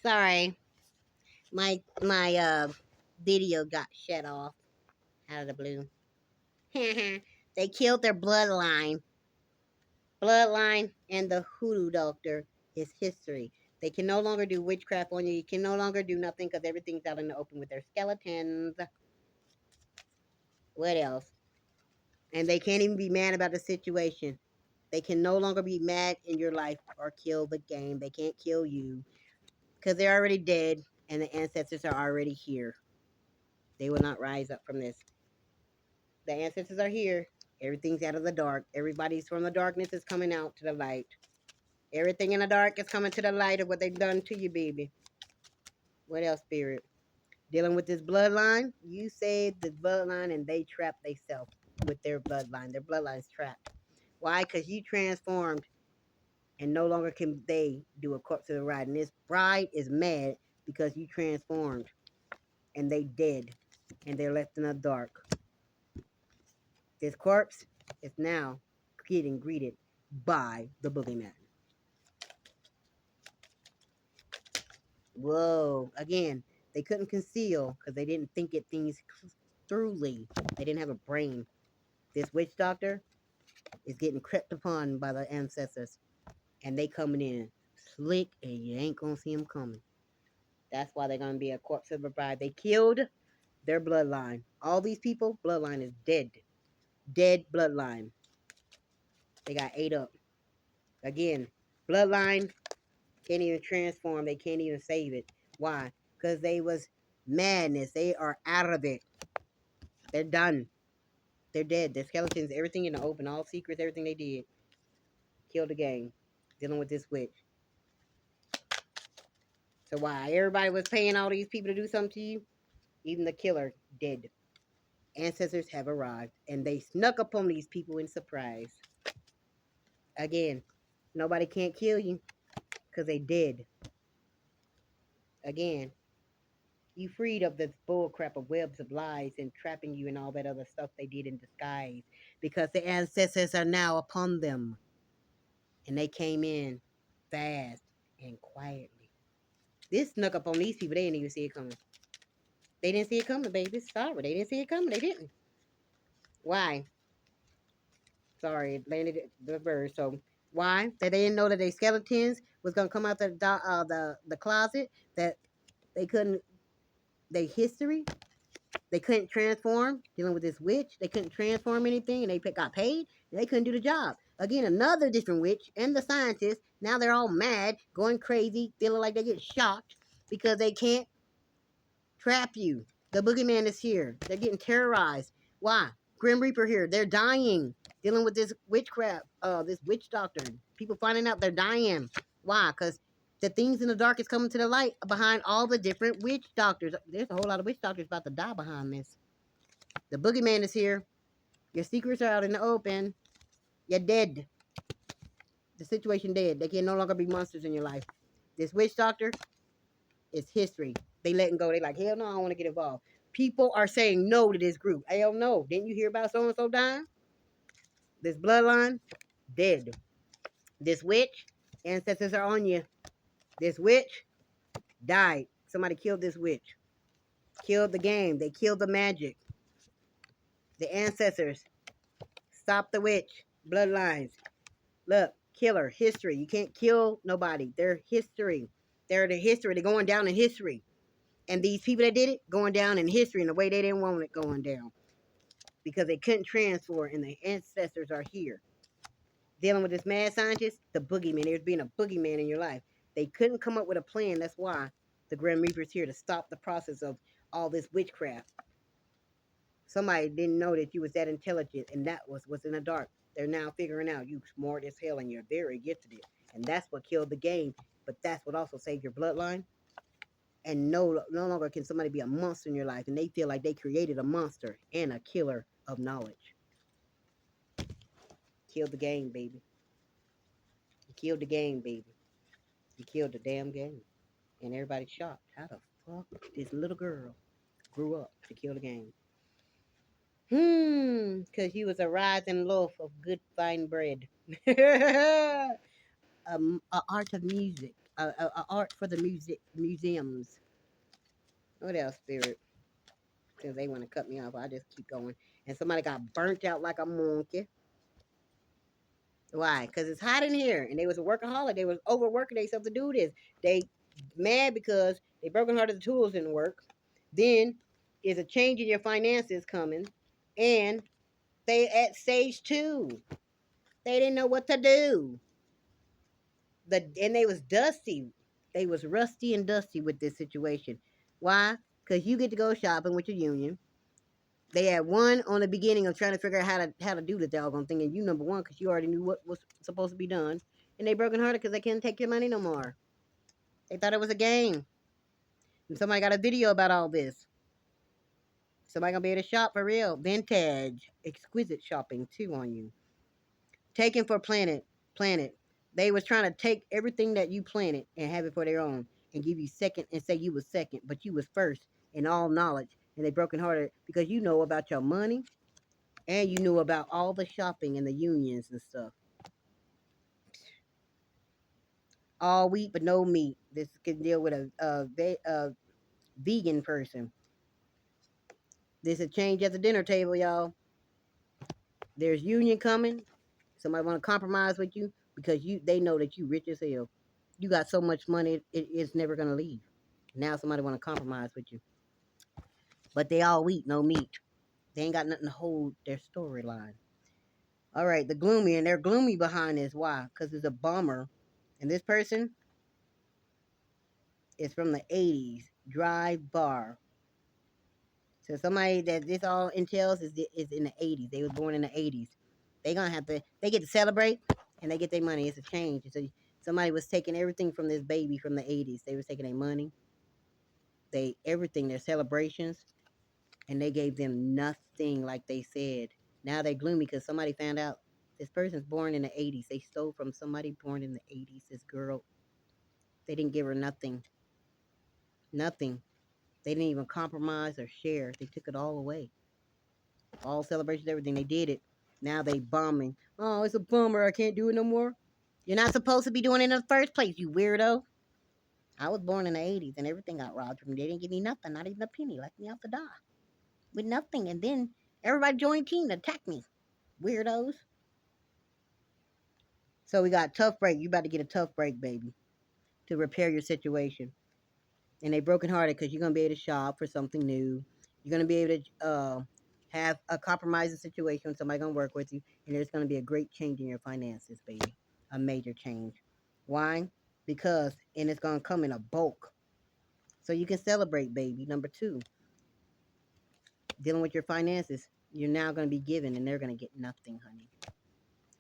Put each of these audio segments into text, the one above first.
Sorry, my video got shut off out of the blue. They killed their bloodline. Bloodline and the hoodoo doctor is history. They can no longer do witchcraft on you. You can no longer do nothing because everything's out in the open with their skeletons. What else? And they can't even be mad about the situation. They can no longer be mad in your life or kill the game. They can't kill you because they're already dead and the ancestors are already here. They will not rise up from this. The ancestors are here. Everything's out of the dark. Everybody's from the darkness is coming out to the light. Everything in the dark is coming to the light of what they've done to you, baby. What else, spirit? Dealing with this bloodline, you saved the bloodline and they trapped themselves with their bloodline. Their bloodline's trapped. Why? Because you transformed and no longer can they do a corpse of the bride. And this bride is mad because you transformed and they dead and they're left in the dark. This corpse is now getting greeted by the boogeyman. Whoa. Again, they couldn't conceal because they didn't think it things thoroughly. They didn't have a brain. This witch doctor is getting crept upon by the ancestors. And they coming in slick and you ain't gonna see them coming. That's why they're gonna be a corpse of a bride. They killed their bloodline. All these people, bloodline is dead. Dead bloodline. They got ate up. Again, bloodline can't even transform. They can't even save it. Why? Because they was madness. They are out of it. They're done. They're dead. Their skeletons, everything in the open, all secrets, everything they did. Killed the gang. Dealing with this witch. So why? Everybody was paying all these people to do something to you? Even the killer dead. Ancestors have arrived. And they snuck up on these people in surprise. Again, nobody can't kill you. Because they dead. Again, you freed of this bullcrap of webs of lies and trapping you and all that other stuff they did in disguise. Because the ancestors are now upon them. And they came in fast and quietly. This snuck up on these people. They didn't even see it coming. They didn't see it coming, baby. Sorry. They didn't see it coming. They didn't. Why? Sorry, it landed the bird. So why? That they didn't know that their skeletons was gonna come out the closet. That they couldn't. They history. They couldn't transform. Dealing with this witch, they couldn't transform anything, and they got paid. And they couldn't do the job. Again, another different witch and the scientists. Now they're all mad, going crazy, feeling like they get shocked because they can't trap you. The boogeyman is here. They're getting terrorized. Why? Grim Reaper here. They're dying. Dealing with this witchcraft, this witch doctor. People finding out they're dying. Why? Because the things in the dark is coming to the light behind all the different witch doctors. There's a whole lot of witch doctors about to die behind this. The boogeyman is here. Your secrets are out in the open. You're dead. The situation dead. They can no longer be monsters in your life. This witch doctor is history. They letting go. They like, hell no, I don't want to get involved. People are saying no to this group. Hell no. Didn't you hear about so-and-so dying? This bloodline, dead. This witch, ancestors are on you. This witch died. Somebody killed this witch. Killed the game. They killed the magic. The ancestors. Stop the witch. Bloodlines. Look, killer, history. You can't kill nobody. They're history. They're the history. They're going down in history. And these people that did it, going down in history in the way they didn't want it going down. Because they couldn't transfer and the ancestors are here. Dealing with this mad scientist, the boogeyman. There's being a boogeyman in your life. They couldn't come up with a plan. That's why the Grim Reaper's here to stop the process of all this witchcraft. Somebody didn't know that you was that intelligent, and that was what's in the dark. They're now figuring out you smart as hell and you're very gifted. And that's what killed the game. But that's what also saved your bloodline. And no longer can somebody be a monster in your life, and they feel like they created a monster and a killer of knowledge. Killed the game, baby. You killed the game, baby. You killed the damn game. And everybody's shocked. How the fuck this little girl grew up to kill the game? Because you was a rising loaf of good fine bread. A art of music. art for the museums. What else, Spirit? Because they want to cut me off, I just keep going. And somebody got burnt out like a monkey. Why? Because it's hot in here, and they was a workaholic. They was overworking themselves to do this. They mad because they broken hearted the tools didn't work. Then is a change in your finances coming, and they at stage 2. They didn't know what to do. And they was dusty. They was rusty and dusty with this situation. Why? Because you get to go shopping with your union. They had one on the beginning of trying to figure out how to do the doggone thing, and you number one because you already knew what was supposed to be done, and they broken hearted because they can't take your money no more. They thought it was a game, and somebody got a video about all this. Somebody gonna be able to shop for real, vintage, exquisite shopping too on you. Taken for planet. They was trying to take everything that you planted and have it for their own, and give you second and say you was second, but you was first in all knowledge, and they broken hearted because you know about your money. And you knew about all the shopping and the unions and stuff. All wheat but no meat. This can deal with a vegan person. This a change at the dinner table, y'all. There's union coming. Somebody want to compromise with you because they know that you rich as hell. You got so much money, it's never gonna leave. Now somebody want to compromise with you, but they all wheat, no meat. They ain't got nothing to hold their storyline. All right, the gloomy, and they're gloomy behind this. Why? Because it's a bummer, and this person is from the 80s. Drive bar. So somebody that this all entails is in the 80s. They was born in the 80s. They gonna have to. They get to celebrate and they get their money. It's a change. So somebody was taking everything from this baby from the 80s. They was taking their money, they everything, their celebrations, and they gave them nothing like they said. Now they're gloomy because somebody found out this person's born in the 80s. They stole from somebody born in the 80s. This girl, they didn't give her nothing. Nothing. They didn't even compromise or share. They took it all away. All celebrations, everything. They did it. Now they bombing. Oh, it's a bummer. I can't do it no more. You're not supposed to be doing it in the first place, you weirdo. I was born in the 80s and everything got robbed from me. They didn't give me nothing, not even a penny. Left me out to die with nothing. And then everybody joined team to attack me. Weirdos. So we got tough break. You about to get a tough break, baby, to repair your situation. And they brokenhearted because you're gonna be able to shop for something new. You're gonna be able to have a compromising situation. Somebody gonna work with you, and there's gonna be a great change in your finances, baby. A major change. Why? Because and it's gonna come in a bulk, so you can celebrate, baby. Number 2, dealing with your finances. You're now gonna be given, and they're gonna get nothing, honey.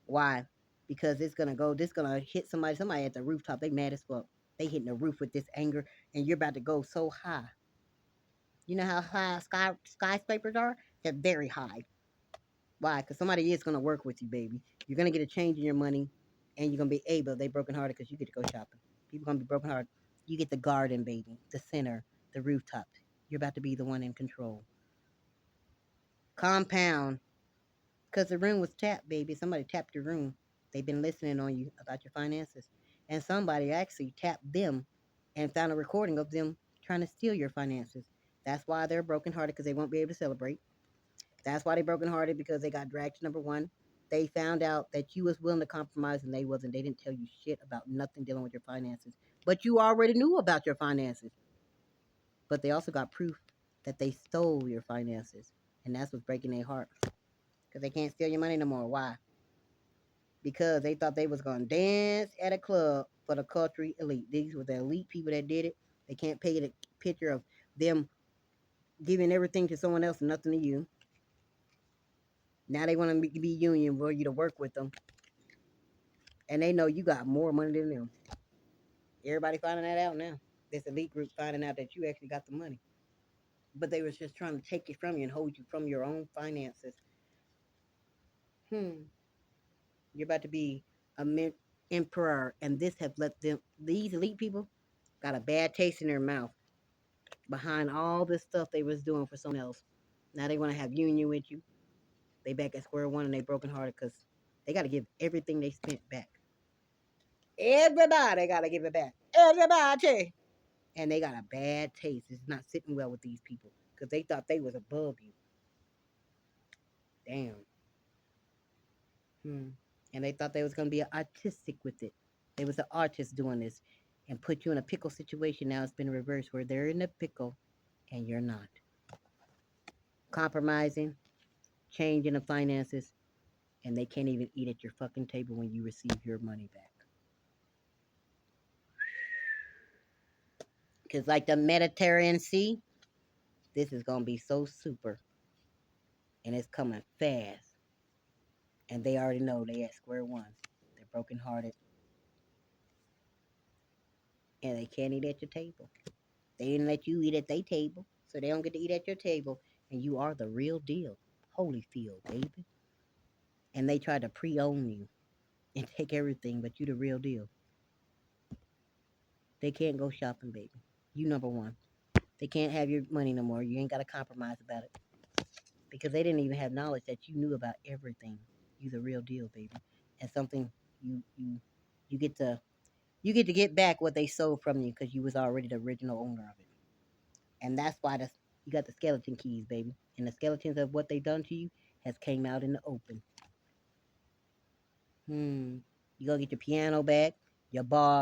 Why? Because it's gonna go. This gonna hit somebody. Somebody at the rooftop. They mad as fuck. They hitting the roof with this anger, and you're about to go so high. You know how high skyscrapers are? They're very high. Why? Because somebody is going to work with you, baby. You're going to get a change in your money, and you're going to be able. They broken hearted because you get to go shopping. People going to be broken hearted. You get the garden, baby, the center, the rooftop. You're about to be the one in control. Compound. Because the room was tapped, baby. Somebody tapped your room. They've been listening on you about your finances. And somebody actually tapped them and found a recording of them trying to steal your finances. That's why they're brokenhearted because they won't be able to celebrate. That's why they brokenhearted because they got dragged to number 1. They found out that you was willing to compromise and they wasn't. They didn't tell you shit about nothing dealing with your finances. But you already knew about your finances. But they also got proof that they stole your finances. And that's what's breaking their heart. Because they can't steal your money no more. Why? Because they thought they was going to dance at a club for the culture elite. These were the elite people that did it. They can't pay the picture of them giving everything to someone else and nothing to you. Now they want to be union for you to work with them. And they know you got more money than them. Everybody finding that out now. This elite group finding out that you actually got the money. But they was just trying to take it from you and hold you from your own finances. You're about to be a emperor. And this have let them, these elite people, got a bad taste in their mouth behind all this stuff they was doing for someone else. Now they want to have union with you. They back at square one and they broken hearted because they got to give everything they spent back. Everybody got to give it back. Everybody. And they got a bad taste. It's not sitting well with these people because they thought they was above you. Damn. Hmm. And they thought they was gonna be artistic with it. They was an artist doing this and put you in a pickle situation. Now it's been reversed where they're in a pickle and you're not. Compromising, changing the finances, and they can't even eat at your fucking table when you receive your money back. Because, like the Mediterranean Sea, this is going to be so super. And it's coming fast. And they already know they at square one. They're brokenhearted. And they can't eat at your table. They didn't let you eat at their table. So they don't get to eat at your table. And you are the real deal. Holyfield, baby. And they try to pre-own you and take everything, but you the real deal. They can't go shopping, baby. You number one. They can't have your money no more. You ain't got to compromise about it. Because they didn't even have knowledge that you knew about everything. You the real deal, baby. And something you get to get back what they stole from you because you was already the original owner of it. And that's why you got the skeleton keys, baby. And the skeletons of what they done to you has came out in the open. You gonna get your piano back, your bar,